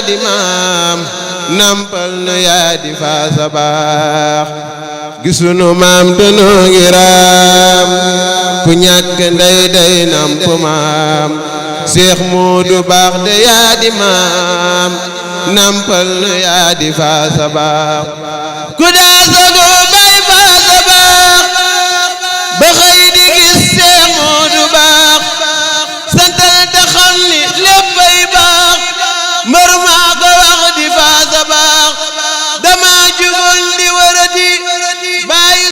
di maam nampal nu yaa di faasa baax gisunu maam danoo ngi raam ku ñàkk ndey day namp maam Seex Moodu baax de yaa di maam nampal nu yaa di faasa baax ku daa sago bay faasa baax ba xëy di gis Seex Moodu baax santal te xam ni léppay baax mbër maa ko wax di faasa baax dama jugoon di warati bàyyi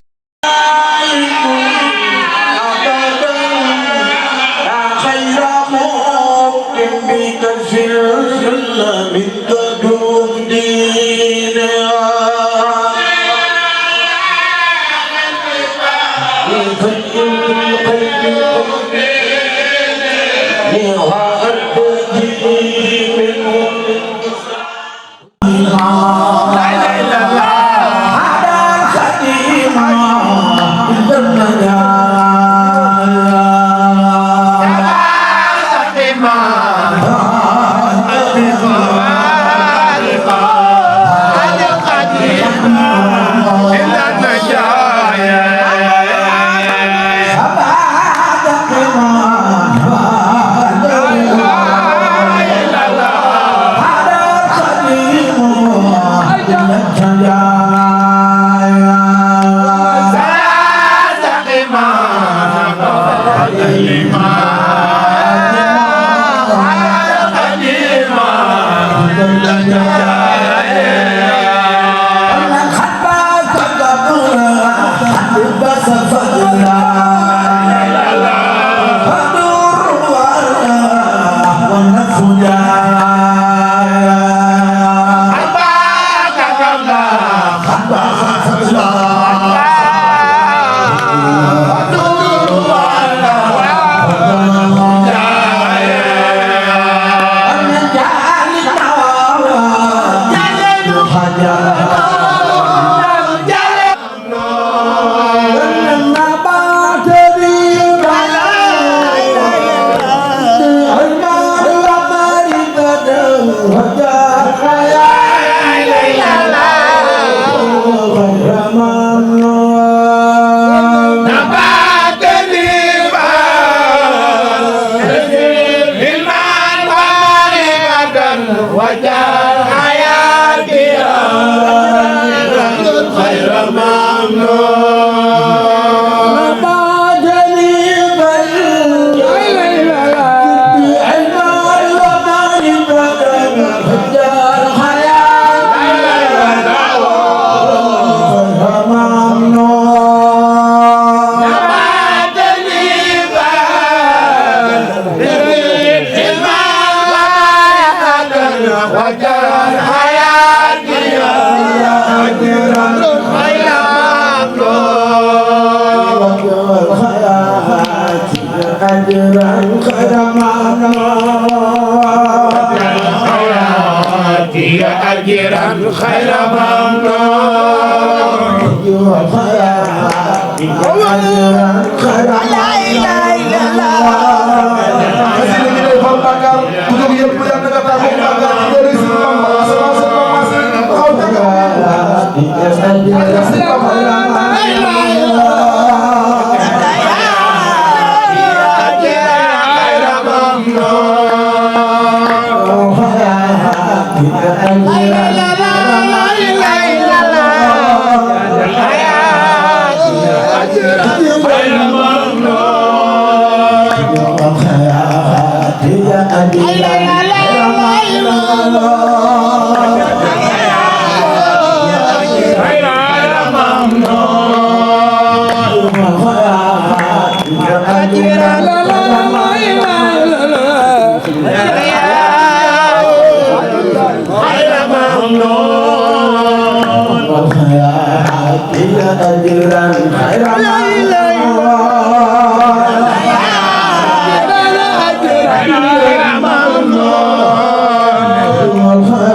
Al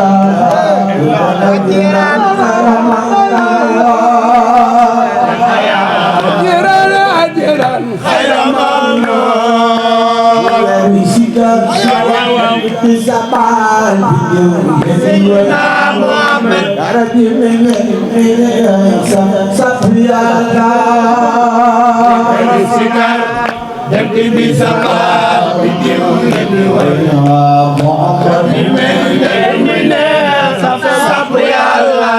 Seydina Muhammad daraji mene Safiyala sikar dem di bisa video ini Muhammad mene Safiyala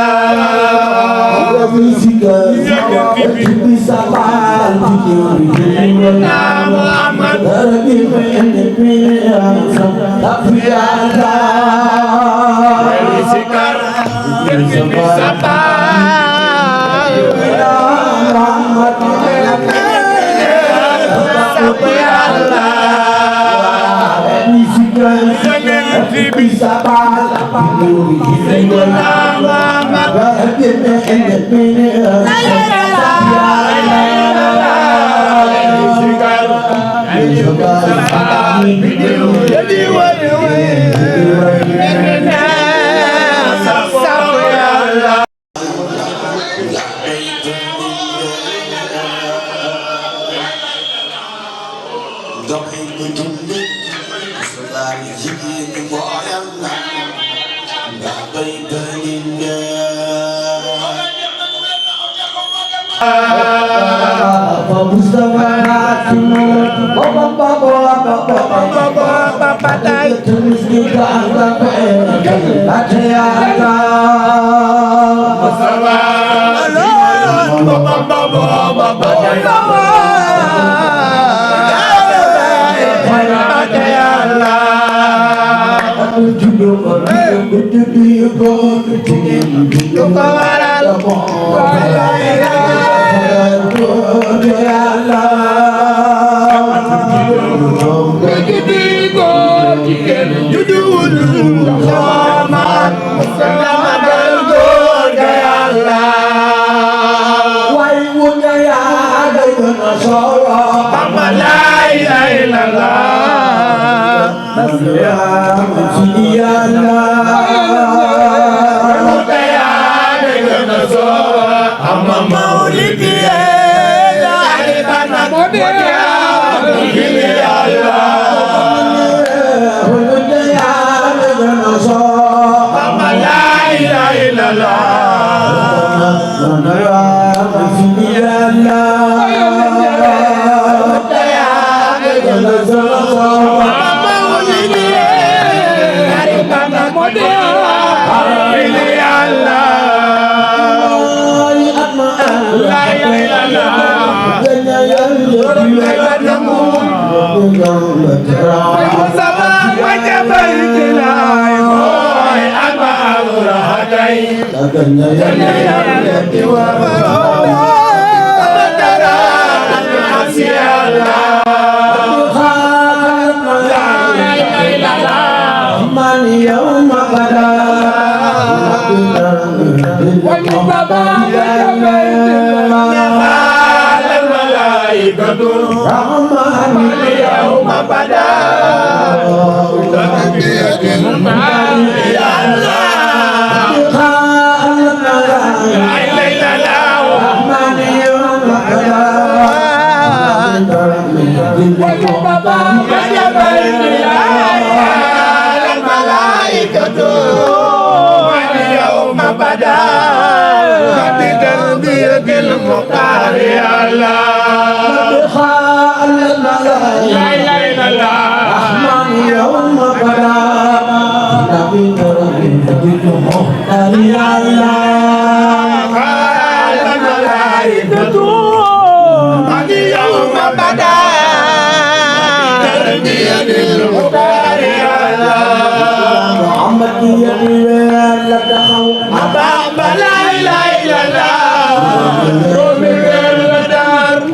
sikar dem di bisa video ini Muhammad daraji mene Safiyala sikar dem di bisa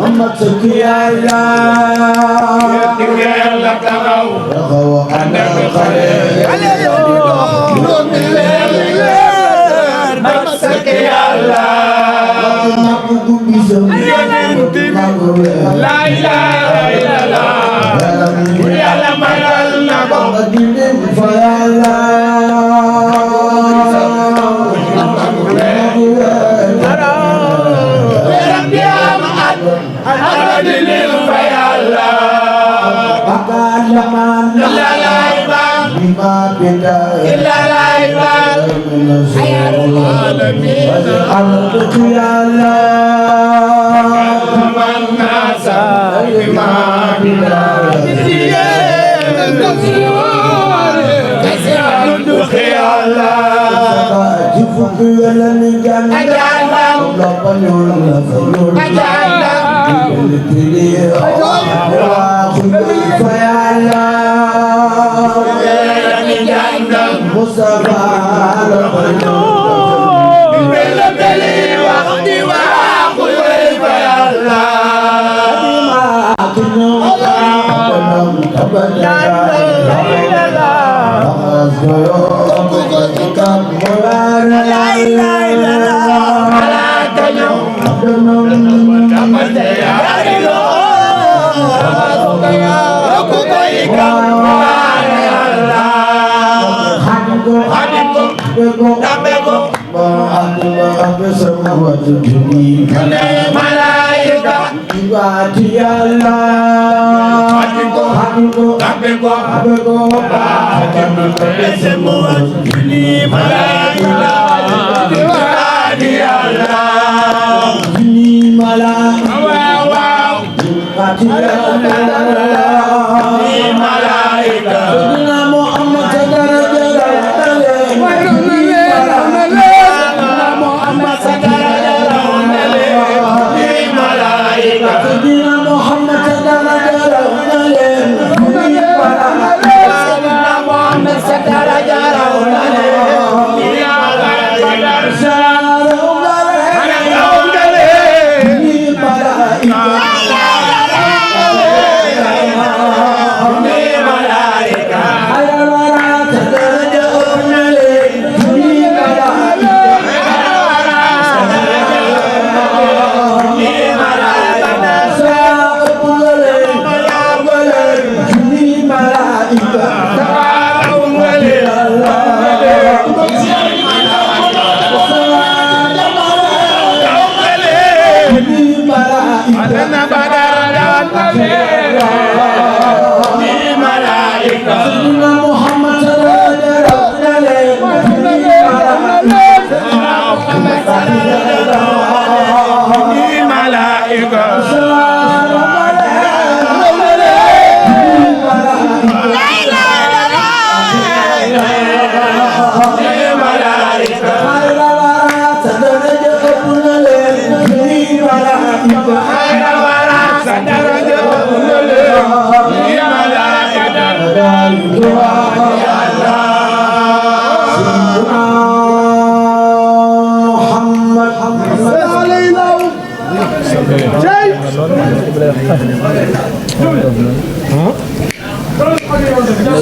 Muhammad Safiyala bisa إلا لا إله خير العالمين أنت يا الله من ناسا بما بلا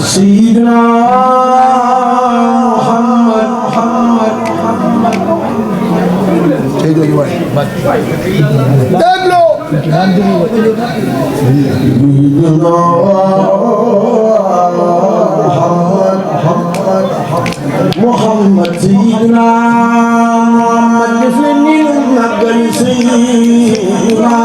سيدنا محمد محمد سيدنا محمد دفني المقل سيدنا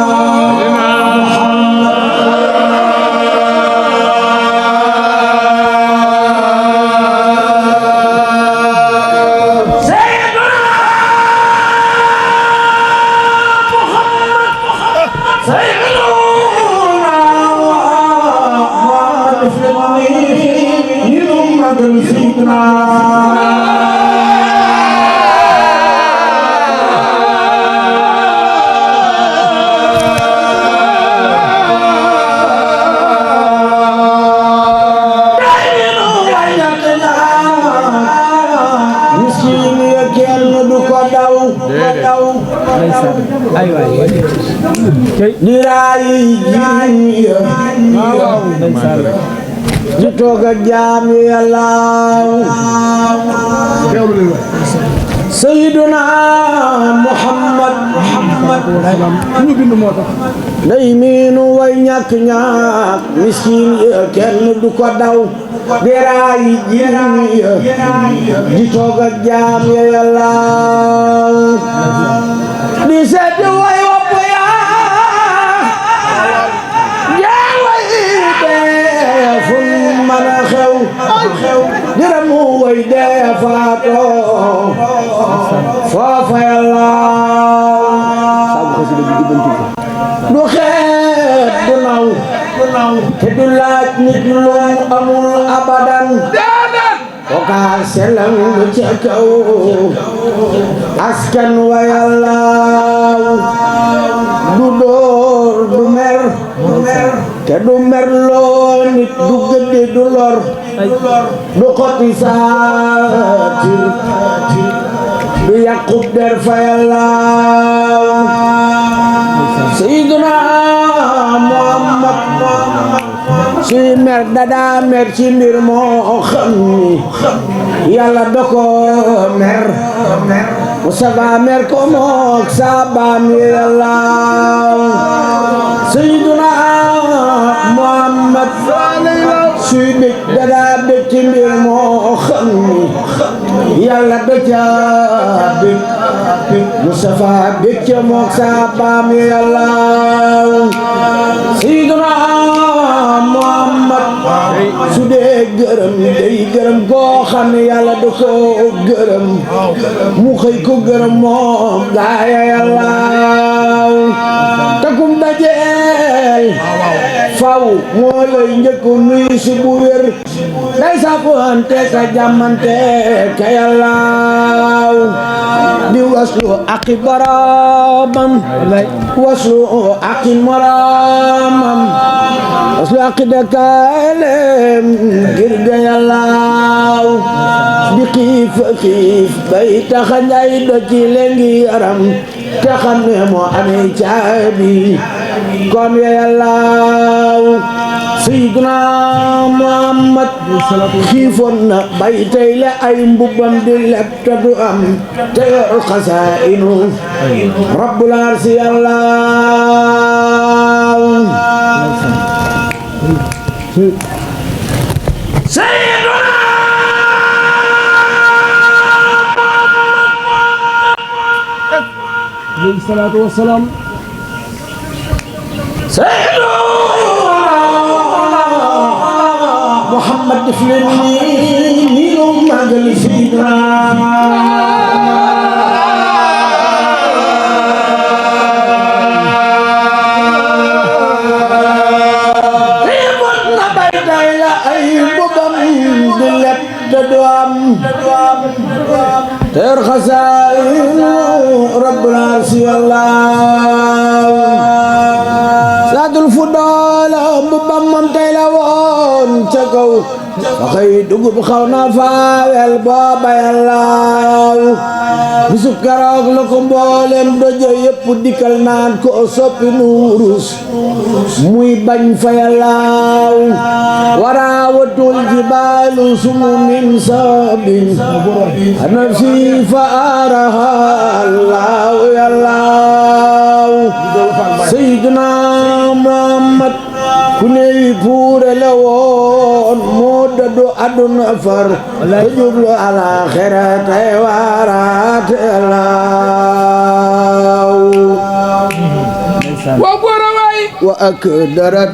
di toog ak jaam yi Yàlla Sayyiduna Muhammad day miinu way ñàkk ñàkk miskin ya kenn du ko daw di raay jirim ya di toog ak jaam yi Yàlla di seet way wopp ya yaramu way dee faatoo foofa yàlla du xeet du naw te du laaj nit lu amul abadan koka selam lu ca kaw askan wa yàlla du door du mer te du mer loo nit du gëdde du lor du xoti saatir du yàqub der fa yàlla Seydina Muhammad suy mer dada mer ci mbir moo xam ni yàlla da ko mer Mustafa mer ko mook saabaam yàlla Seydina Muhammad suy bég dada bég ci mbir moo xam ni yàlla da ca bég Mustafa bég ca mook saabaam yàlla Seydina Muhammad su dee gërëm day gërëm koo xam ne yàlla da ko gërëm mu xëy ko gërëm moom gaaya yàlla takum dajeel faw moo lay njëkk nuyu si bu wér day safante ka jàmmante ka yàlla di waslu aki boromam waslu aki moromam waslu aki dëkkalem ngir ga yàlla di xiif xiif bay taxa ngay do ci lengi yaram te xam ne moo amee caabi kon ya yàlla Seydina Muhammad xiifoon na bay tey la ay mbubbam di leb te du am te yor xasaa'inu rabbul arsi yàlla Seydina alayhi salaatu wa salaam Seydina Muhammad def leen nii nu màggal Seydina xiifoon na bay tay la ay mbubam di leb te du am teer xasaa'inu rabbul arsi yàlla saadul fudaal mbubam moom tey la woon ca kaw waxay dugub xaw na faawel booba yàlla bisu keroog la ko mboolem dojo yëpp dikkal naan ko soppi nuurus muy bañ fa yàlla waraawatul jibaalu sumu min sabin nafsi fa araha allah yàlla Seydina Muhammad ku ney puure la woon moo dëddu àdduna far te jublu alaaxira tey waaraate laaw wa góor a waay wa ak darat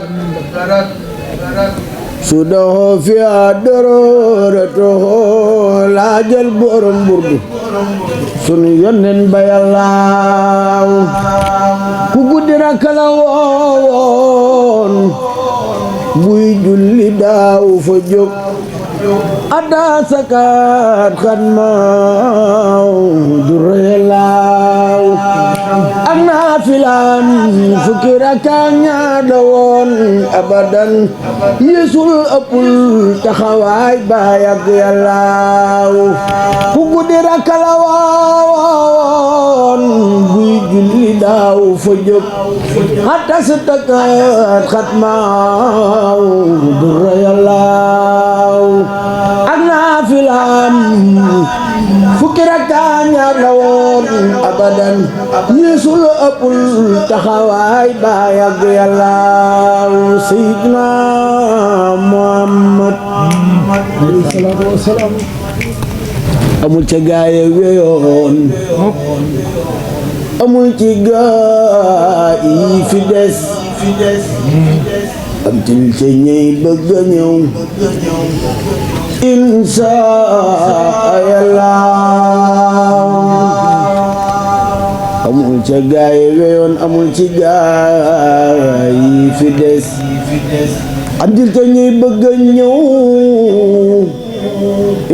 su doxoo fi a dorooratoxoo laa jël borom burdu sunu yonnen ba yàllaaw ku guddi rakk la woon buy julli daaw fa jóg adda sakat xat maaw durelaaw ak naafilaam fukki rakka ñaar la woon abadan yeesul ëppul taxawaay baay ak yàllaaw ku guddi rakka la woon buy julli daaw fa jóg adda sakat xat maaw durelaaw ak naafilaam fukki rakka ñaar la woon abadan yeesul ëppul taxawaay baay ak yàlla Seydina Muhammad alayhi salaatu wa salaam amul ca gaaye weyoon amul ci gaa yi fi des am til ca ñey bëgg a ñëw inshaa Allah amul ca gaay weyoon amul ci gaay yi fi des andil te ñuy bëgg a ñëw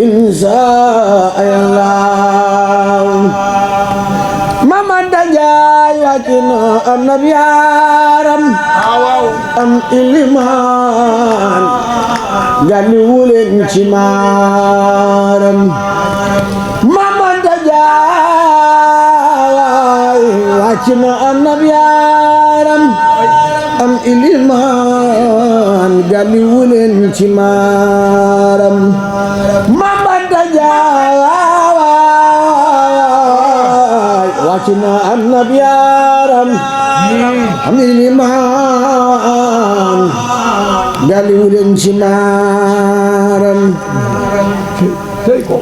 inshaa Allah mama dajaay wàcc na am na yaaram am ilimaan gani wuleen ci maaram mama dajaay wàcc na am na yaaram am ilimaan gani wuleen ci maaram mama dajaay wàcc na am na yaaram am ilimaan gani wuleen ci maaram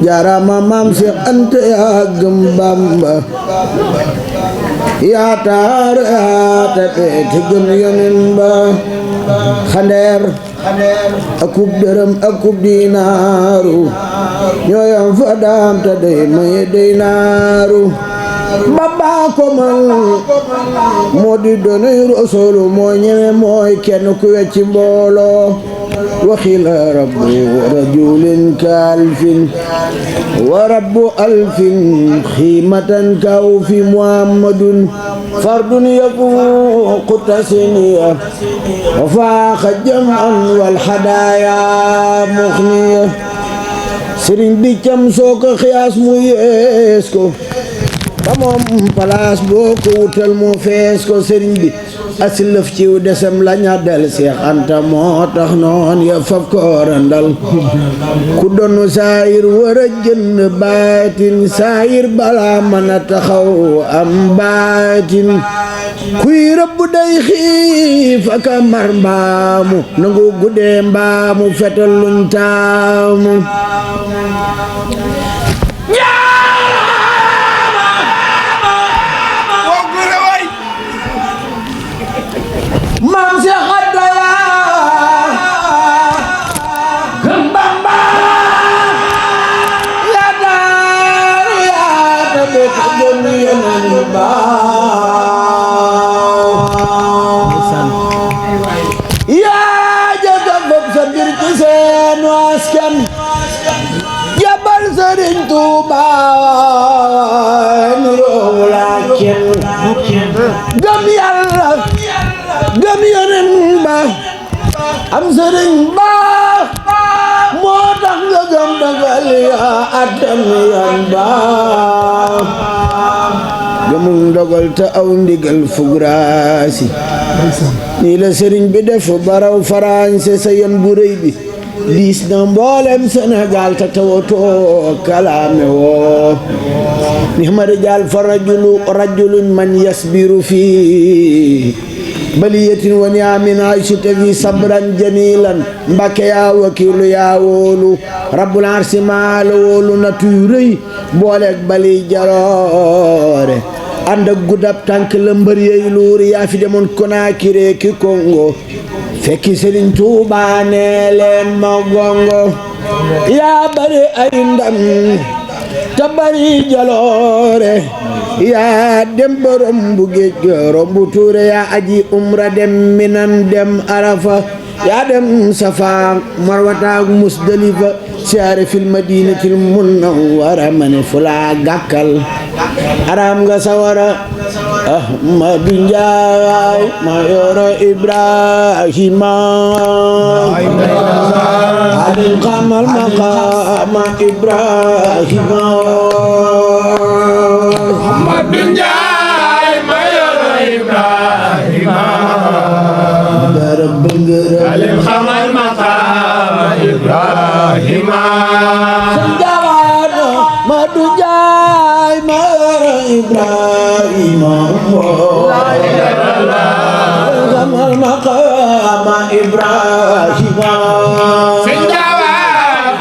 jaarama maam Seex Anta yaa gëm Bamba yaa taar yaa tabe te gëm Yonent ba xandeer akub dërëm akub dinaaru ñooyam fa daam ta dey maye dey naaru Bamba ko man moo di doonay Rasuulu moo ñeme mooy kenn ku wecci mbooloo waxila rabbu rajulin kaalfin wa rabbu alfin xiimatan kaw fi muhammadun fardun yafuuqu tasniya wa faaqa jam'an wal hadaaya muxniya sëriñ bi cam soo ko xiyaas mu yees ko ba moom palaas boo ko wutal mu fees ko sëriñ bi asilëf ciw desem la ñaddal Seex Anta moo tax noon ya faf ko randal ku donu saayir war a jënd baatin saayir bala mën a taxaw am baatin kuy rëbb day xiif aka mar mbaamu nangu guddee mbaamu fetal luñ taamu maam Seex Anta gëm Bamba yaa daar yaa tabe te gëm Yonent ba yaa jëkka bopp sa mbir ci seenu askan jabal Sëriñ Tuuba nu roowu laa kenn gëm Yàlla gëm Yonent ba am sëriñ ba moo tax nga gëm dogal ya atam yan ba gëmul ndogal te aw ndigal fugraasi nii la sëriñ bi def baraw farañse sa yoon bu rëy bi diis na mboolem Sénégal te tawatoo kalaame woo ni ma rijaal fa rajulun man yasbiru fii baliyatin wa niamin aysita fi sabran jamilan Mbàkke yaa wakiilu yaa wóolu rabbul arsi maa la wóolu natu yu rëy booleeg bali jaloore ànd ak guddab tànk la mbër yey luuri yaa fi demoon Konaakiri ki Congo fekki Sëriñ Tuubaa nee leen ma gongo yaa bari ay ndam te bari jaloore yaa dem ba rombu géej ga rombu tuure yaa aji umra dem minan dem arafa yaa dem safa marwata ak musdalifa siyaare fil madinatil munawwara mane fula gàkkal aram nga sawara Ahmadu Njaay ma yoro Ibrahima alim xamal maqama Ibrahima Ahmadu Njaay ma yoro Ibrahima alim xamal maqama Ibrahima Ahmadu Njaay ma yoro Ibrahima xamal maqama Ibrahima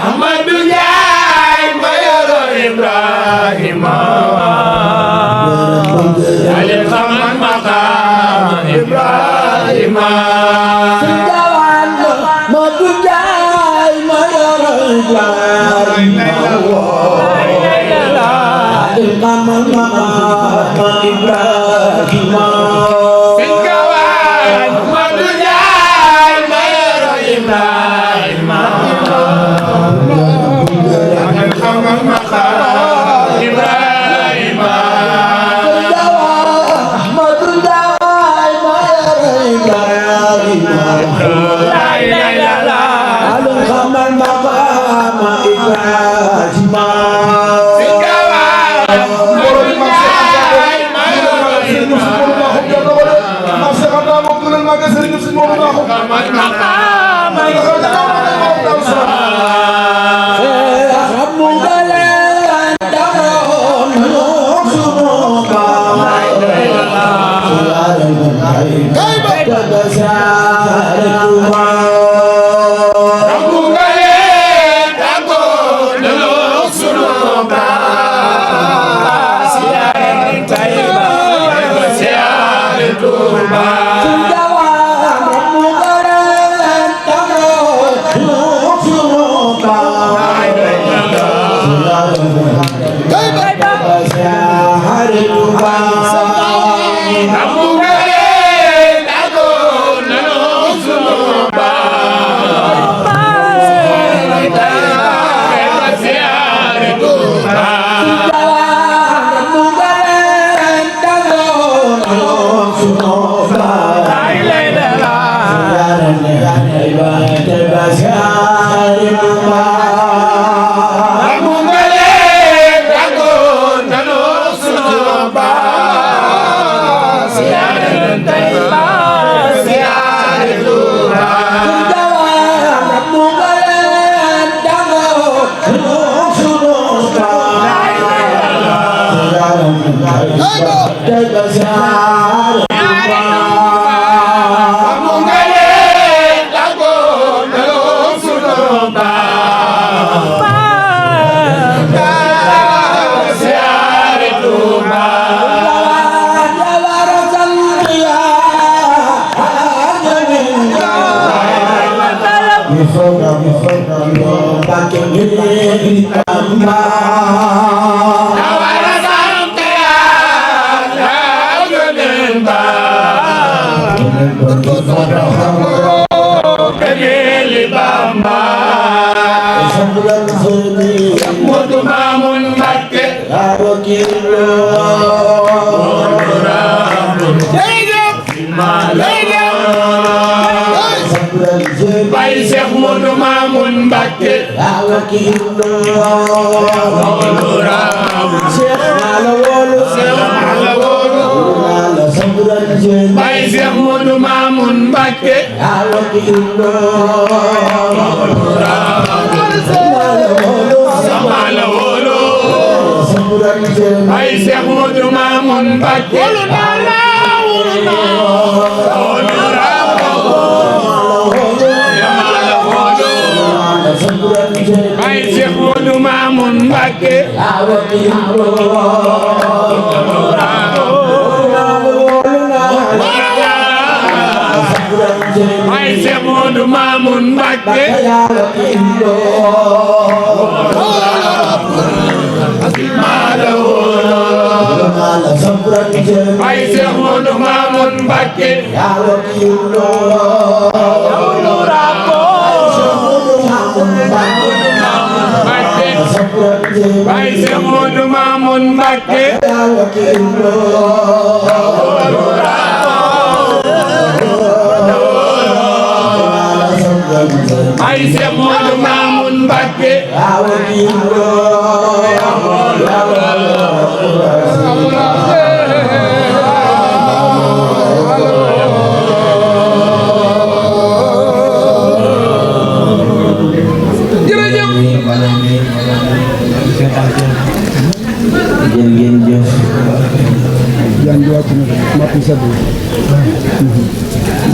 Ahmadu Njaay ma yoro Ibrahima alim xamal maqama Ibrahima Ahmadu Njaay ma yoro Ibrahima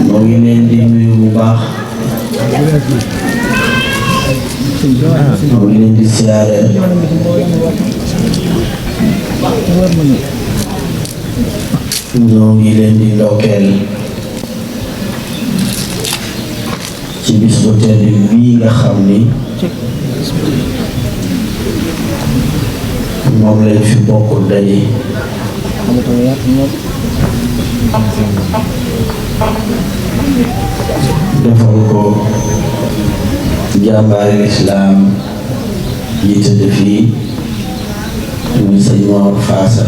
moo ngi leen di nuyu bu baax moo ngi leen di siyaare ñoo ngi leen di ndokkeel ci bis bu tedd bii nga xam ni moom lañ fi bokk daje defal ko jàmbaari lislaam ñi tëdd fii muy sëñ Mor Faasa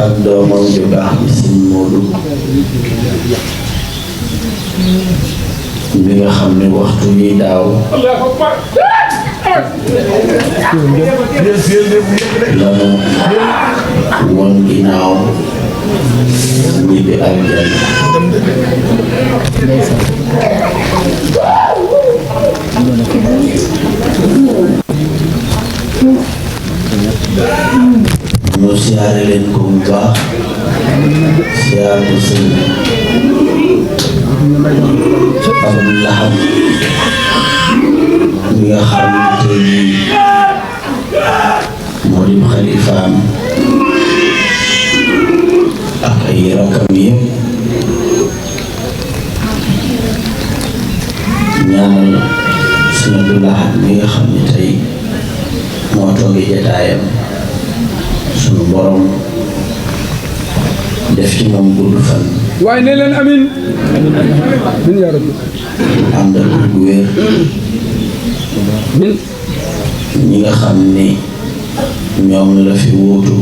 ak doomam ju baax bi sëñ Moodu bi nga xam ne waxtu yi daaw lanu won ginnaaw ñibbi aljana ñu siyaare leen ko bu baax siyaar ko sëñ Abdou Lahad mi nga xam ne tey moo di xalifaam ak ay rakam yëpp ñaanal sëñ Abdou Lahad mi nga xam ne tey moo toogi jataayam sunu borom def ci moom gudd fan waaye ne leen amin amin yaa rabbi ànd ak gu wér ñi nga xam ni ñoom la fi wóotu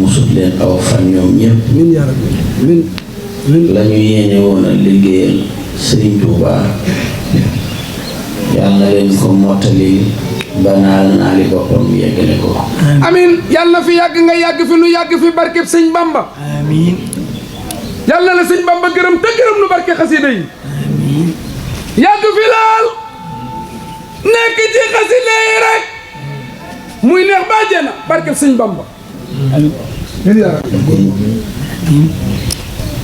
musut leen aw fan ñoom ñëpp amin yaa rabbi amin la ñu yéene woon a liggéeyal Sëriñ Tuubaa yàlla leen ko mottali ba naa li boppam yeggale ko amin yàlla na fi yàgg nga yàgg fi nu yàgg fi barkeb sëñ Bamba amiin yàlla na sëñ Bamba gërëm te gërëm nu barke xasida yi amiin yàgg fi laal nekk ci xasida yi rek muy neex bàjjena barkeb sëñ Bamba amin yaa rabbi ñu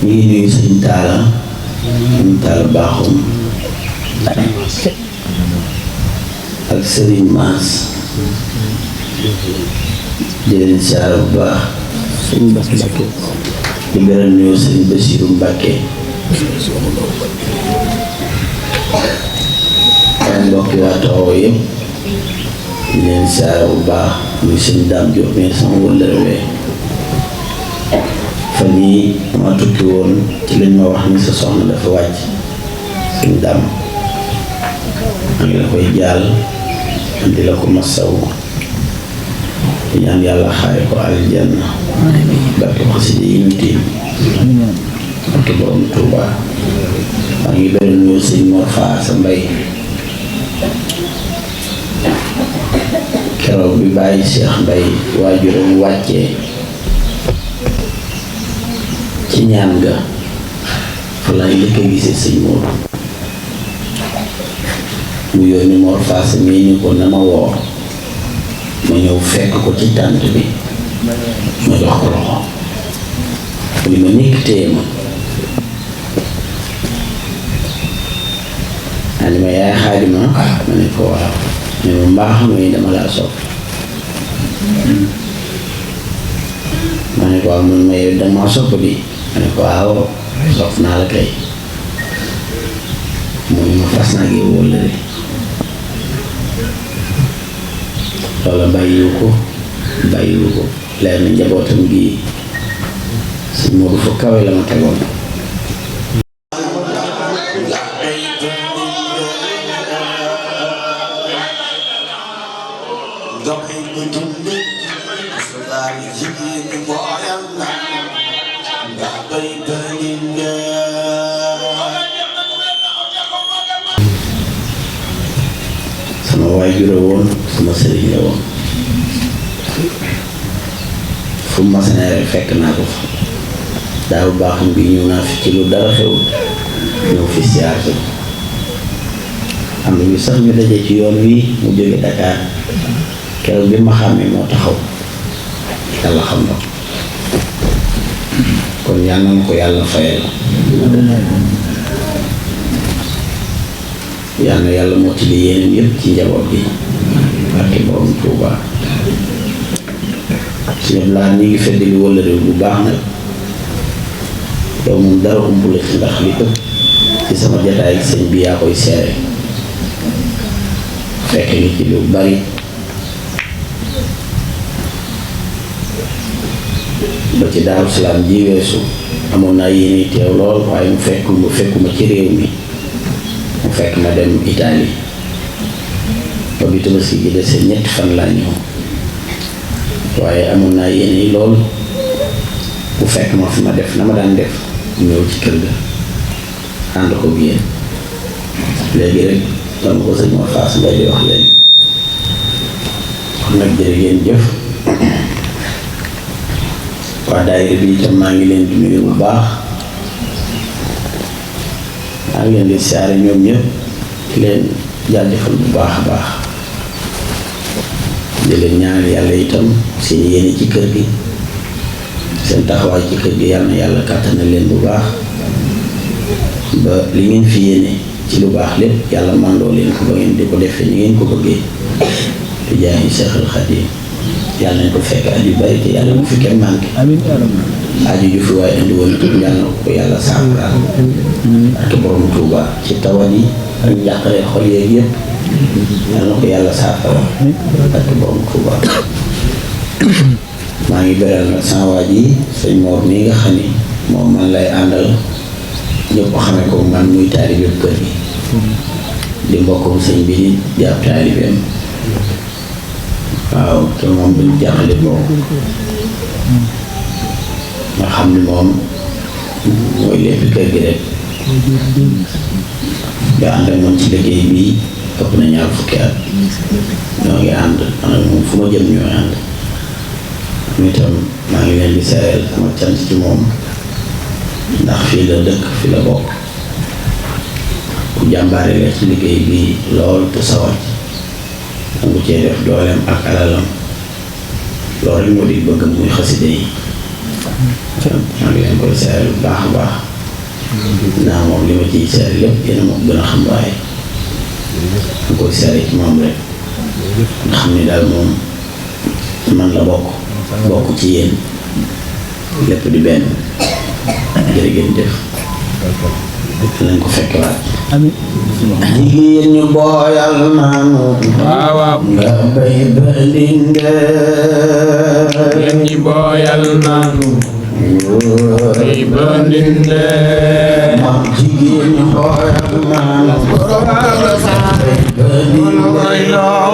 ngi nuyu sëñ Taala baaxum ak Sëriñ Maas di leen siyaare bu baax sëñ Bass Mbacké di beral nuyoo Sëriñ Basiiru Mbàkke ak mbokki waa Taxawu yëpp di leen siyaare bu baax muy sëñ Daam Jóob mais sama wëllëre fan yii ma tukki woon ci lañ ma wax ni sa soxna dafa wàcc sëñ Daam maa ngi la koy jaal di la ko masawu di ñaan yàlla xaare ko aljanna barke xasida yi ñu tiim barke borom Tuuba maa ngi beral nuyoo sëñ Mor Faasa Mbay keroog bi bàyyi Cheikh Mbay waajuram wàccee ci ñaan ga fa laay njëkk a gisee sëñ Moodu mu yónni Mor Faasa mii ni ko na ma woo ma ñëw fekk ko ci tànt bi ma jox ko loxo li ma nekk téye ma ani ma yaay Xaadima ma ne ko waaw ne ma mbaa xam ne dama laa sopp ma ne ko waaw man ma yow danga maa sopp bi ma ne ko waaw sopp naa la kay mu ne ma fas naa gi wóllëre loola bàyyiwu ko leer na njabootam gi sëñ Moodu fa kawe la ma tegoon sama waajur la woon sama sëriñ la woon fu ma sene rek fekk naa ko fa daaw baaxam bi ñëw naa fi ci lu dara xew ñëw fi siyaar si am na ñu sax ñu daje ci yoon wi mu jóge Dakar keroog bi ma xàmmee moo taxaw yàlla xam na kon yàlla na ko yàlla fayal yàlla na yàlla moo ci li yéeneen yëpp ci njaboot gi barke borom Tuuba si ñëpp laa ñi ngi feddali wala réew bu baax nag yow moom dara ump la ci ndax li ëpp ci sama jataay sëñ bi yaa koy seere fekk ngi ci lu bari ba ci Daaru Salaam ji weesu amoon naa yéene teew lool waaye mu fekkuma ci réew mi mu fekk ma dem Italie ba bi Tabaski gi desee 3 fan laa ñëw waaye amoon naa yéene lool bu fekk ma fi ma def na ma daan def ñëw ci kër ga ànd ko yéen léegi rek dama ko sëñ ma Fass Mbaye di wax léegi kon nag jërë ngeen jëf waa daayira bi itam maa ngi leen di nuyu bu baax maa ngi leen di siyaare ñoom ñëpp di leen jaajëfal bu baax a baax di leen ñaanal yàlla itam seen yéene ci kër gi seen taxawaay ci kër gi yàlla na yàlla kàttanal leen bu baax ba li ngeen fi yéene ci lu baax lépp yàlla mandoo leen ko ba ngeen di ko defee ni ngeen ko bëggee di jaay Seexul Xadiim yàlla nañ ko fekk at yu bari te yàlla bu fi kenn manqué aju ju fi waaye indi woon itam yàlla na ko yàlla saafaraal ak borom Tuuba ci tawat yi ak njàqare xol yeeg yëpp yàlla na ko yàlla saafaraal ak borom Tuuba maa ngi beral nag sama waa ji sëñ Mor mii nga xam ni moom man lay àndal ñëpp xamee ko man muy taalibe kër gi di mbokkum sëñ bi di ab taalibeem waaw te moom duñ jàppale boobu nga xam ni moom mooy lépp kër gi rek nga ànd ak moom ci liggéey bii ëpp na 2 fukki at ñoo ngi ànd man ak moom fu ma jëm ñooy ànd am itam maa ngi leen di seereel sama cant ci moom ndax fii la dëkk fii la bokk ku jàmbaare la ci liggéey bi lool te sawar nangu cee def dooleem ak alalam loolu rek moo di bëgg muy xaside yi maa ngi leen koy seereel bu baax a baax naa moom li ma ciy seere lépp yéen a ma gën a xam waaye ma koy seere ci moom rek nga xam ni daal moom man la bokk ci yéen lépp di benn jërë ngeen jëf nañ ko fekk waat jigéen ñu booyal naanu nga bay balinde jigéen ñi booyal naanu bay balinde mam jigéen ñi booyal naanu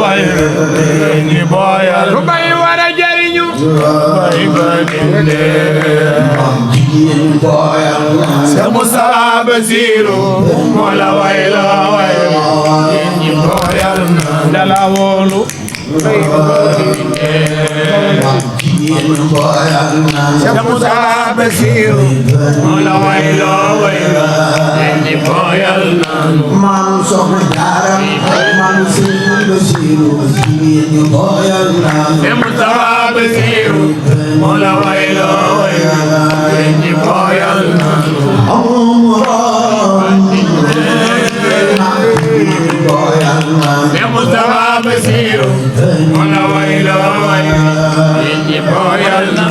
bay balinde lu bay war a jariñu bay balinde Seex Musaa Basiiru moo la wayla wayla yéen ñi booyal na dala wóolu Seex Musaa Basiiru moo la wayla wayla yéen ñi booyal na maam Soxna Jaara maam Sëriñ Basiiru yéen ñi booyal na Seex Musaa Basiiru moo la wayla wayla yéen ñi booyal na Seex Musaa Basiiru moo la wayla wayla yéen ñi booyal na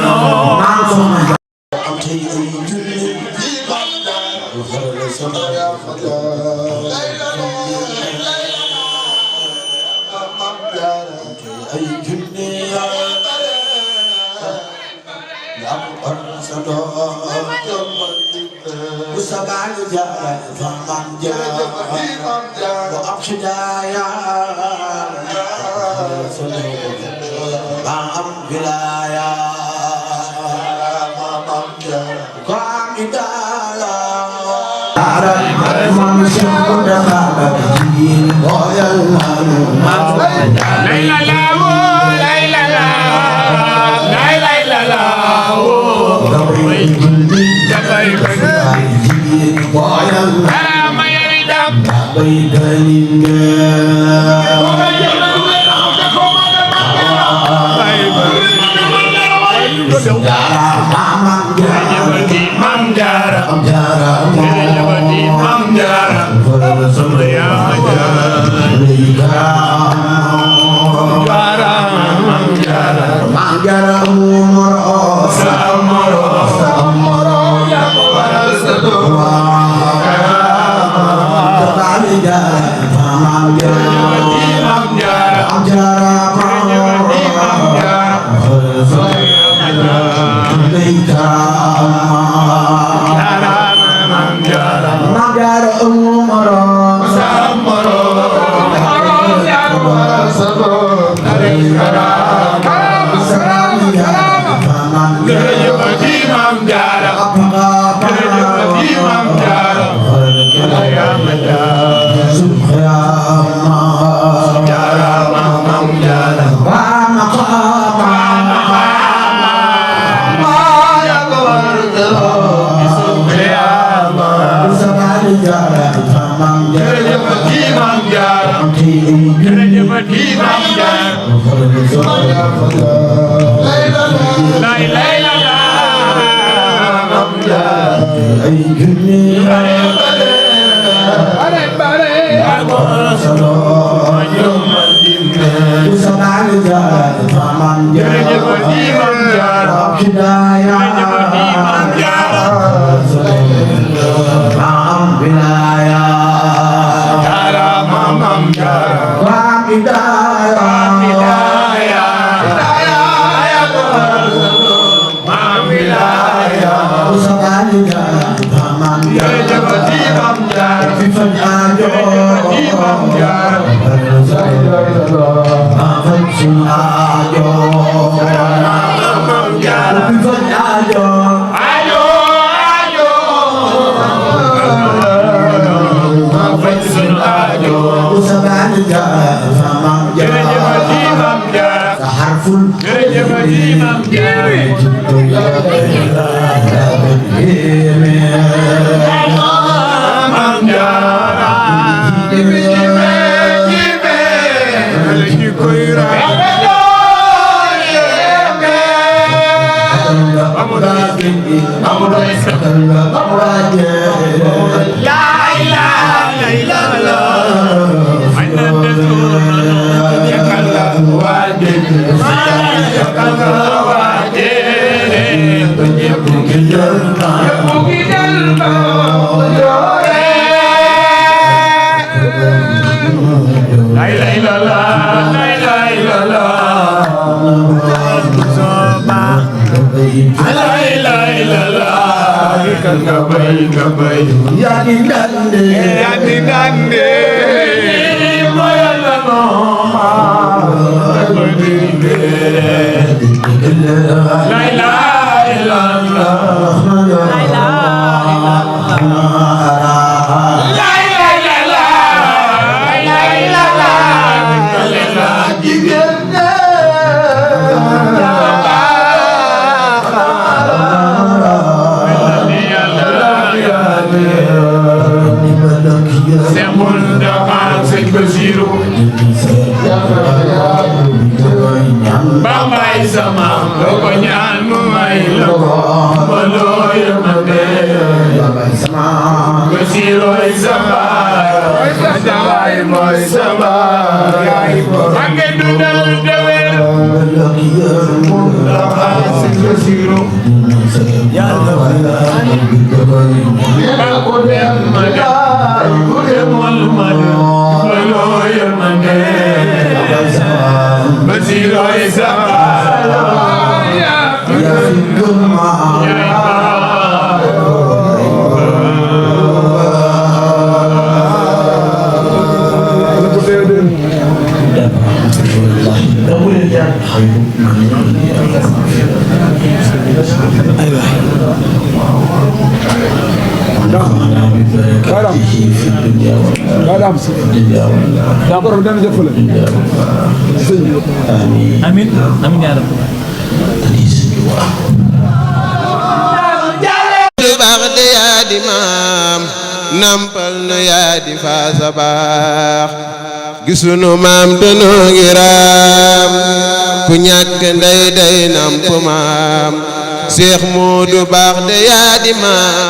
Amin amin ya Rabbi. baax de yaa di maam nampal nu yaa di faasa baax gisunu maam danoo ngi raam ku ñàkk ndey day namp maam Seex Moodu baax de yaa di maam